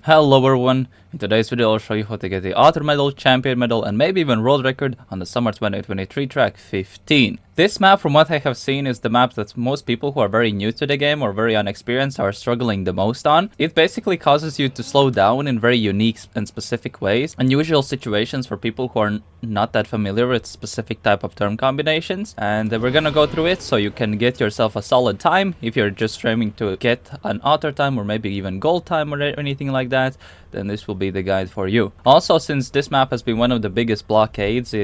Hello everyone, in today's video I'll show you how to get the Author Medal, Champion Medal and maybe even World Record on the Summer 2023 track 15. This map, from what I have seen, is the map that most people who are very new to the game or very unexperienced are struggling the most on. It basically causes you to slow down in very unique and specific ways. Unusual situations for people who are not that familiar with specific type of term combinations. And we're gonna go through it so you can get yourself a solid time if you're just aiming to get an author time or maybe even gold time or anything like that. Then this will be the guide for you. Also, since this map has been one of the biggest blockades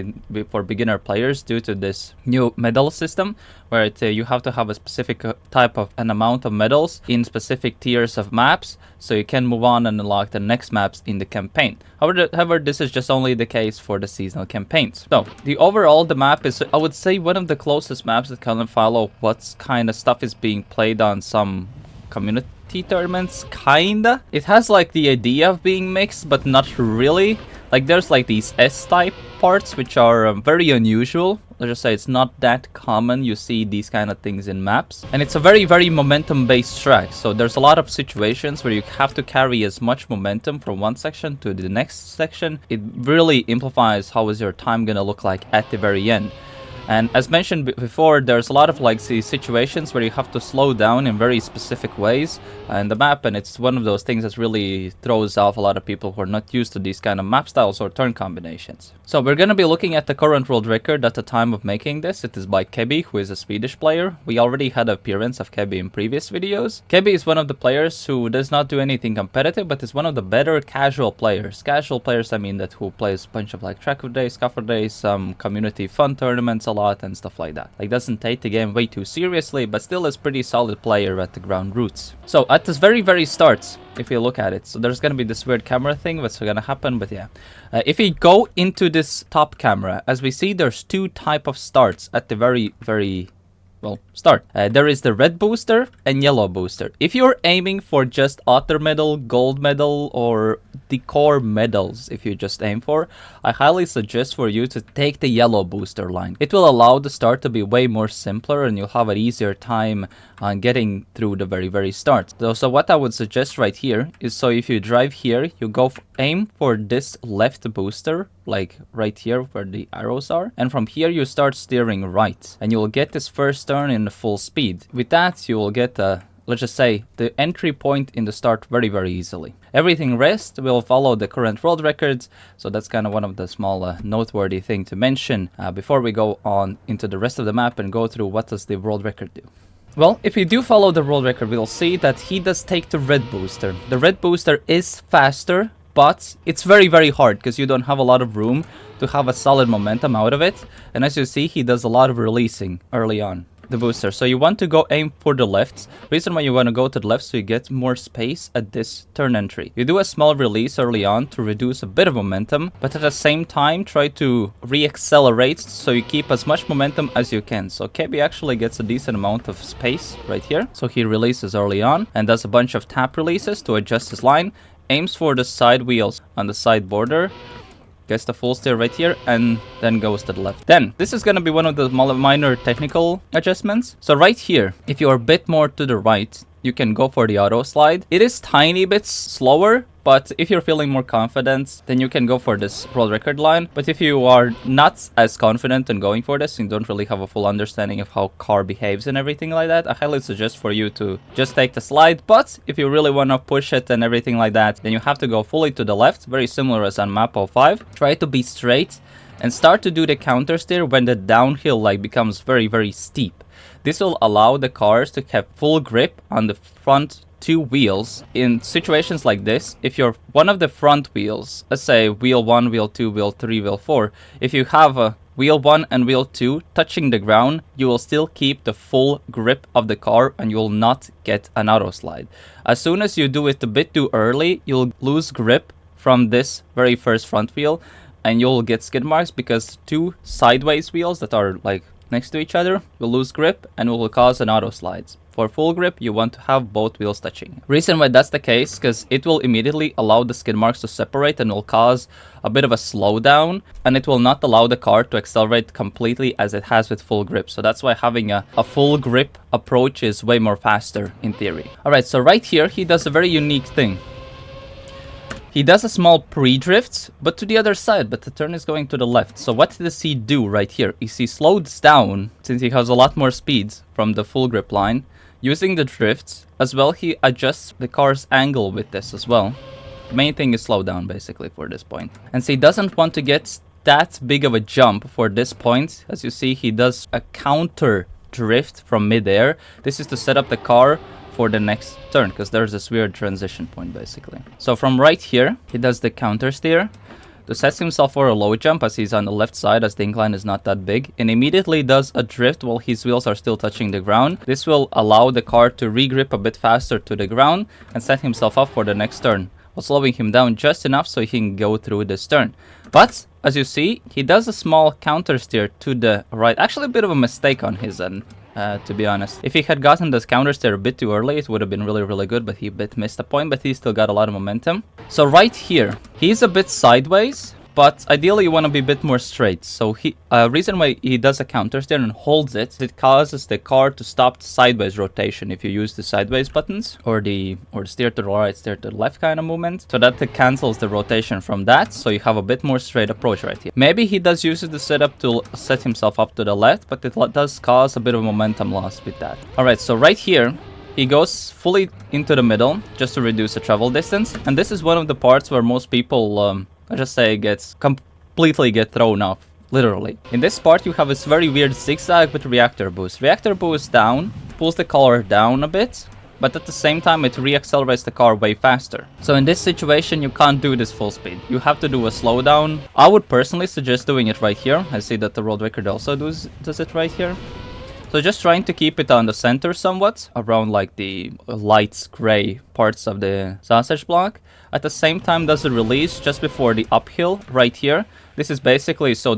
for beginner players due to this new medal system, where you have to have a specific type of an amount of medals in specific tiers of maps, so you can move on and unlock the next maps in the campaign. However, this is just only the case for the seasonal campaigns. So, the map is, I would say, one of the closest maps that kind of follow what kind of stuff is being played on some community tournaments, kinda. It has like the idea of being mixed, but not really. Like there's like these S-type parts which are very unusual. Let's just say it's not that common you see these kind of things in maps. And it's a very momentum based track, so there's a lot of situations where you have to carry as much momentum from one section to the next section. It really amplifies how is your time gonna look like at the very end. And as mentioned before, there's a lot of like these situations where you have to slow down in very specific ways in the map, and it's one of those things that really throws off a lot of people who are not used to these kind of map styles or turn combinations. So we're going to be looking at the current world record at the time of making this. It is by Keby, who is a Swedish player. We already had an appearance of Keby in previous videos. Keby is one of the players who does not do anything competitive, but is one of the better casual players. Casual players, I mean, that who plays a bunch of like track of days, scaffer days, some community fun tournaments a lot and stuff like that. Like doesn't take the game way too seriously, but still is pretty solid player at the ground roots. So at this very start, if you look at it, so there's gonna be this weird camera thing that's gonna happen, but yeah. If we go into this top camera, as we see, there's two type of starts at the very start. There is the red booster and yellow booster. If you're aiming for just author medal, gold medal, or the core medals, if you just aim for, I highly suggest for you to take the yellow booster line. It will allow the start to be way more simpler and you'll have an easier time on getting through the very start. So what I would suggest right here is, so if you drive here, you go aim for this left booster, like right here where the arrows are, and from here you start steering right, and you will get this first turn in full speed. With that, you will get let's just say the entry point in the start very easily. Everything rest will follow the current world records, so that's kind of one of the small noteworthy thing to mention before we go on into the rest of the map and go through what does the world record do. Well, if you do follow the world record, we'll see that he does take the red booster. The red booster is faster, but it's very hard because you don't have a lot of room to have a solid momentum out of it. And as you see, he does a lot of releasing early on the booster. So you want to go aim for the left. Reason why you want to go to the left, so you get more space at this turn entry. You do a small release early on to reduce a bit of momentum, but at the same time try to re-accelerate so you keep as much momentum as you can. So Keby actually gets a decent amount of space right here. So he releases early on and does a bunch of tap releases to adjust his line, aims for the side wheels on the side border, gets the full steer right here, and then goes to the left. Then, this is going to be one of the minor technical adjustments. So right here, if you're a bit more to the right, you can go for the auto slide. It is tiny bit slower, but if you're feeling more confident, then you can go for this world record line. But if you are not as confident in going for this and don't really have a full understanding of how car behaves and everything like that, I highly suggest for you to just take the slide. But if you really want to push it and everything like that, then you have to go fully to the left, very similar as on map 05. Try to be straight and start to do the counter steer when the downhill like becomes very steep. This will allow the cars to have full grip on the front two wheels. In situations like this, if you're one of the front wheels, let's say wheel 1, wheel 2, wheel 3, wheel 4, if you have a wheel 1 and wheel 2 touching the ground, you will still keep the full grip of the car and you will not get an auto slide. As soon as you do it a bit too early, you'll lose grip from this very first front wheel and you'll get skid marks because two sideways wheels that are like next to each other will lose grip and will cause an auto slides. For full grip, you want to have both wheels touching. Reason why that's the case, because it will immediately allow the skid marks to separate and will cause a bit of a slowdown, and it will not allow the car to accelerate completely as it has with full grip. So that's why having a full grip approach is way more faster in theory. Alright, so right here, he does a very unique thing. He does a small pre-drift, but to the other side, but the turn is going to the left. So what does he do right here? Is he slows down, since he has a lot more speed from the full grip line, using the drifts. As well, he adjusts the car's angle with this as well. The main thing is slow down, basically, for this point. And so he doesn't want to get that big of a jump for this point. As you see, he does a counter drift from midair. This is to set up the car for the next turn, because there's this weird transition point, basically. So from right here, he does the counter steer to set himself for a low jump, as he's on the left side, as the incline is not that big, and immediately does a drift while his wheels are still touching the ground. This will allow the car to re-grip a bit faster to the ground and set himself up for the next turn, while slowing him down just enough so he can go through this turn. But as you see, he does a small counter steer to the right. Actually, a bit of a mistake on his end, to be honest. If he had gotten this counter steer a bit too early, it would have been really good, but he missed a point, but he still got a lot of momentum. So right here, he's a bit sideways, but ideally you want to be a bit more straight. So reason why he does a counter steer and holds it, it causes the car to stop sideways rotation if you use the sideways buttons, or the steer to the right, steer to the left kind of movement. So that cancels the rotation from that, so you have a bit more straight approach right here. Maybe he does use the setup to set himself up to the left, but it does cause a bit of momentum loss with that. Alright, so right here, he goes fully into the middle just to reduce the travel distance. And this is one of the parts where most people, I just say, completely get thrown off, literally. In this part, you have this very weird zigzag with reactor boost. Reactor boost down, pulls the car down a bit, but at the same time, it re-accelerates the car way faster. So in this situation, you can't do this full speed. You have to do a slowdown. I would personally suggest doing it right here. I see that the world record also does it right here. So just trying to keep it on the center somewhat, around like the light gray parts of the sausage block. At the same time, does a release just before the uphill right here. This is basically so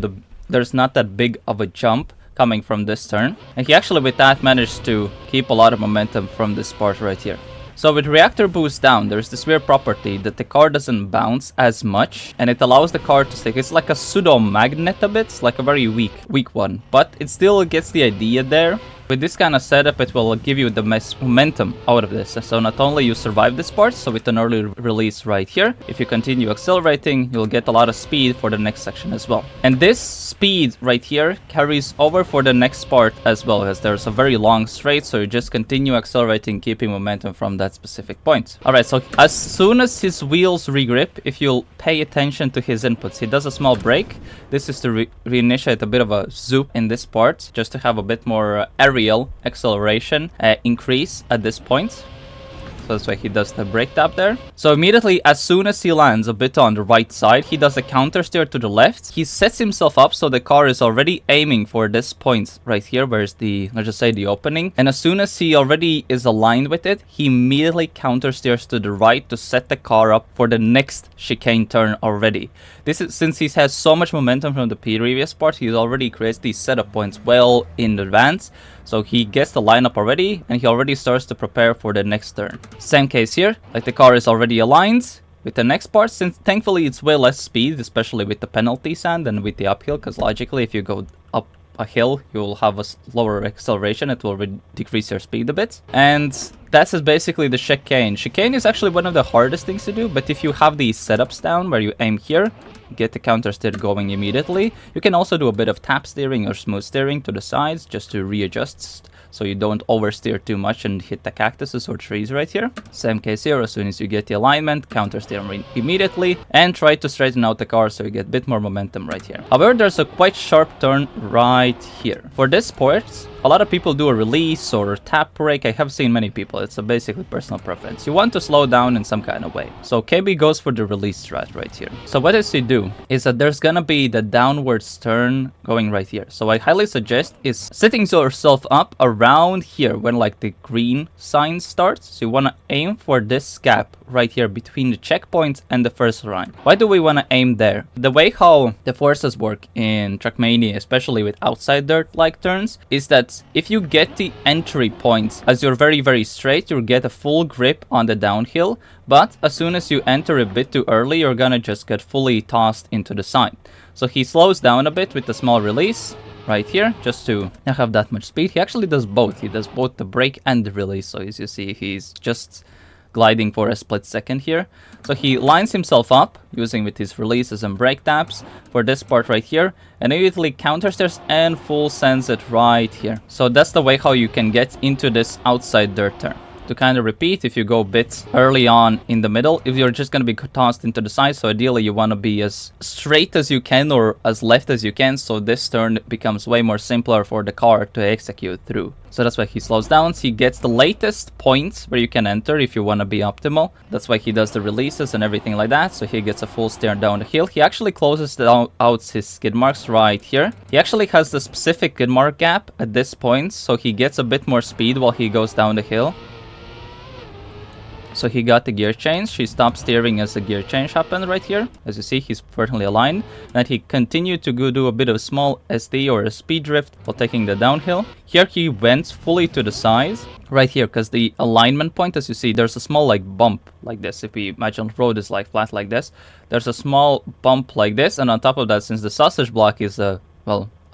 there's not that big of a jump coming from this turn. And he actually with that managed to keep a lot of momentum from this part right here. So with reactor boost down, there's this weird property that the car doesn't bounce as much, and it allows the car to stick. It's like a pseudo magnet a bit, like a very weak one, but it still gets the idea there. With this kind of setup, it will give you the momentum out of this. So not only you survive this part, so with an early release right here, if you continue accelerating, you'll get a lot of speed for the next section as well. And this speed right here carries over for the next part as well, as there's a very long straight, so you just continue accelerating, keeping momentum from that specific point. Alright, so as soon as his wheels regrip, if you'll pay attention to his inputs, he does a small brake. This is to reinitiate a bit of a zoop in this part, just to have a bit more aerial acceleration increase at this point. So that's why he does the brake tap there. So immediately, as soon as he lands a bit on the right side, he does a counter steer to the left. He sets himself up so the car is already aiming for this point right here, where's the, let's just say, the opening. And as soon as he already is aligned with it, he immediately counter steers to the right to set the car up for the next chicane turn already. This is since he has so much momentum from the previous part, he already creates these setup points well in advance. So he gets the lineup already, and he already starts to prepare for the next turn. Same case here, like the car is already aligned with the next part, since thankfully it's way less speed, especially with the penalty sand than with the uphill, because logically if you go up a hill, you'll have a lower acceleration, it will decrease your speed a bit. And that's basically the chicane. Chicane is actually one of the hardest things to do, but if you have these setups down where you aim here, get the counter steer going immediately. You can also do a bit of tap steering or smooth steering to the sides just to readjust so you don't oversteer too much and hit the cactuses or trees right here. Same case here, as soon as you get the alignment, counter steer immediately and try to straighten out the car so you get a bit more momentum right here. However, there's a quite sharp turn right here. For this part, a lot of people do a release or a tap brake. I have seen many people. It's a basically personal preference. You want to slow down in some kind of way. So Keby goes for the release strat right here. So what does he do is that there's gonna be the downwards turn going right here. So I highly suggest is setting yourself up around here when like the green sign starts. So you want to aim for this gap right here between the checkpoint and the first line. Why do we want to aim there? The way how the forces work in Trackmania, especially with outside dirt like turns, is that if you get the entry point as you're very straight, you'll get a full grip on the downhill, but as soon as you enter a bit too early, you're gonna just get fully tossed into the side. So he slows down a bit with the small release right here, just to not have that much speed. He actually does both. He does both the brake and the release. So as you see, he's just gliding for a split second here. So he lines himself up using with his releases and break taps for this part right here, and immediately countersteers and full sends it right here. So that's the way how you can get into this outside dirt turn. To kind of repeat, if you go a bit early on in the middle, if you're just going to be tossed into the side, so ideally you want to be as straight as you can or as left as you can, so this turn becomes way more simpler for the car to execute through. So that's why he slows down. He gets the latest points where you can enter if you want to be optimal. That's why he does the releases and everything like that. So he gets a full steer down the hill. He actually closes out his skid marks right here. He actually has the specific skid mark gap at this point, so he gets a bit more speed while he goes down the hill. So he got the gear change. He stopped steering as the gear change happened right here. As you see, he's perfectly aligned. And he continued to go do a bit of a small SD or a speed drift while taking the downhill. Here he went fully to the side right here, because the alignment point, as you see, there's a small like bump like this. If we imagine the road is like flat like this, there's a small bump like this. And on top of that, since the sausage block is a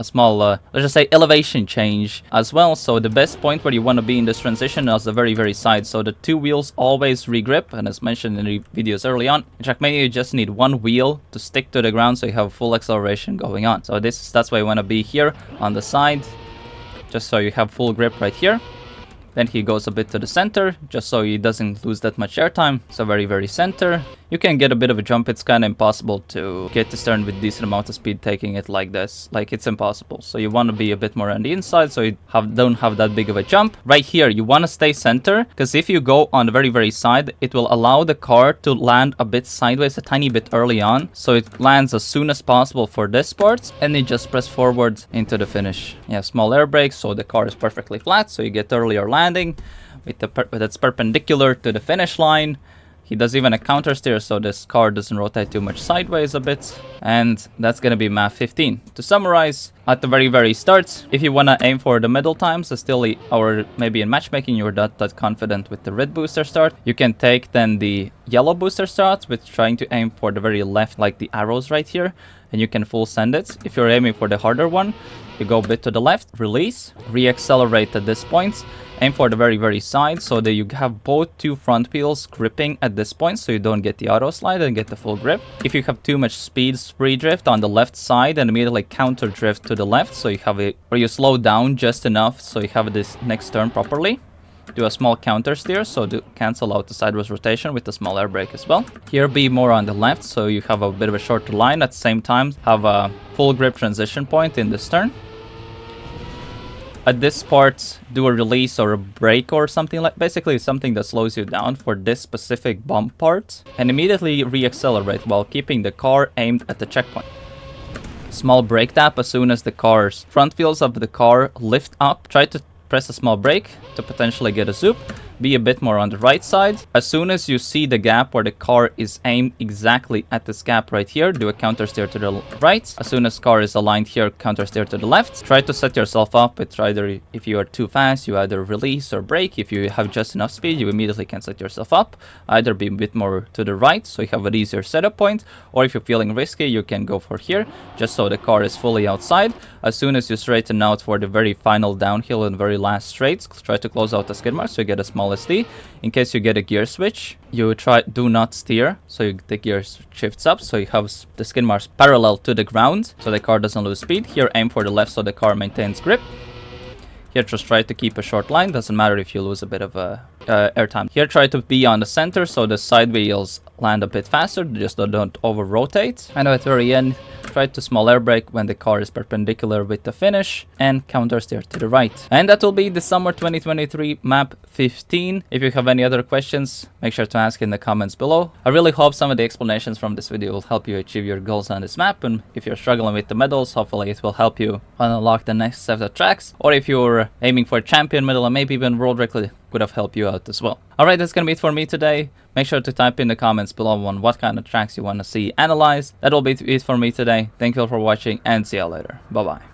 small, let's just say, elevation change as well. So the best point where you want to be in this transition is the very side. So the two wheels always regrip, and as mentioned in the videos early on, in Trackmania you just need one wheel to stick to the ground so you have full acceleration going on. So that's why you want to be here on the side, just so you have full grip right here. Then he goes a bit to the center, just so he doesn't lose that much airtime. So very center. You can get a bit of a jump. It's kind of impossible to get this turn with decent amount of speed taking it like this. Like, it's impossible. So you want to be a bit more on the inside, so you don't have that big of a jump. Right here, you want to stay center, because if you go on the very side, it will allow the car to land a bit sideways a tiny bit early on. So it lands as soon as possible for this part, and you just press forward into the finish. Yeah, small air brakes, so the car is perfectly flat, so you get earlier landing that's perpendicular to the finish line. He does even a counter steer, so this car doesn't rotate too much sideways a bit. And that's gonna be map 15. To summarize, at the very start, if you wanna aim for the middle times, or maybe in matchmaking you're not that confident with the red booster start, you can take then the yellow booster start with trying to aim for the very left, like the arrows right here, and you can full send it. If you're aiming for the harder one, you go a bit to the left, release, re-accelerate at this point, aim for the very side, so that you have both two front wheels gripping at this point, so you don't get the auto slide and get the full grip. If you have too much speed, free drift on the left side and immediately counter drift to the left, so you have it where you slow down just enough so you have this next turn properly. Do a small counter steer, so to cancel out the sideways rotation with the small air brake as well. Here be more on the left, so you have a bit of a shorter line, at the same time have a full grip transition point in this turn. At this part, do a release or a brake or something, like basically something that slows you down for this specific bump part, and immediately re-accelerate while keeping the car aimed at the checkpoint. Small brake tap as soon as the car's front wheels of the car lift up. Try to press a small brake to potentially get a zoop. Be a bit more on the right side. As soon as you see the gap where the car is aimed exactly at this gap right here, do a counter steer to the right. As soon as car is aligned here, counter steer to the left. Try to set yourself up with either, if you are too fast, you either release or brake. If you have just enough speed, you immediately can set yourself up. Either be a bit more to the right, so you have an easier setup point, or if you're feeling risky, you can go for here, just so the car is fully outside. As soon as you straighten out for the very final downhill and very last straights, try to close out the skid mark so you get a small SD. In case you get a gear switch, you do not steer, so the gear shifts up, so you have the skid marks parallel to the ground, so the car doesn't lose speed. Here aim for the left so the car maintains grip. Here just try to keep a short line, doesn't matter if you lose a bit of airtime. Here try to be on the center so the side wheels land a bit faster, just don't over rotate. And at the very end, try to small air brake when the car is perpendicular with the finish, and counter steer to the right. And that will be the summer 2023 map 15. If you have any other questions, make sure to ask in the comments below. I really hope some of the explanations from this video will help you achieve your goals on this map, and if you're struggling with the medals, hopefully it will help you unlock the next set of tracks, or if you're aiming for a champion medal and maybe even world record, would have helped you out as well. Alright, that's gonna be it for me today. Make sure to type in the comments below on what kind of tracks you want to see analyzed. That will be it for me today. Thank you all for watching, and see you later. Bye bye.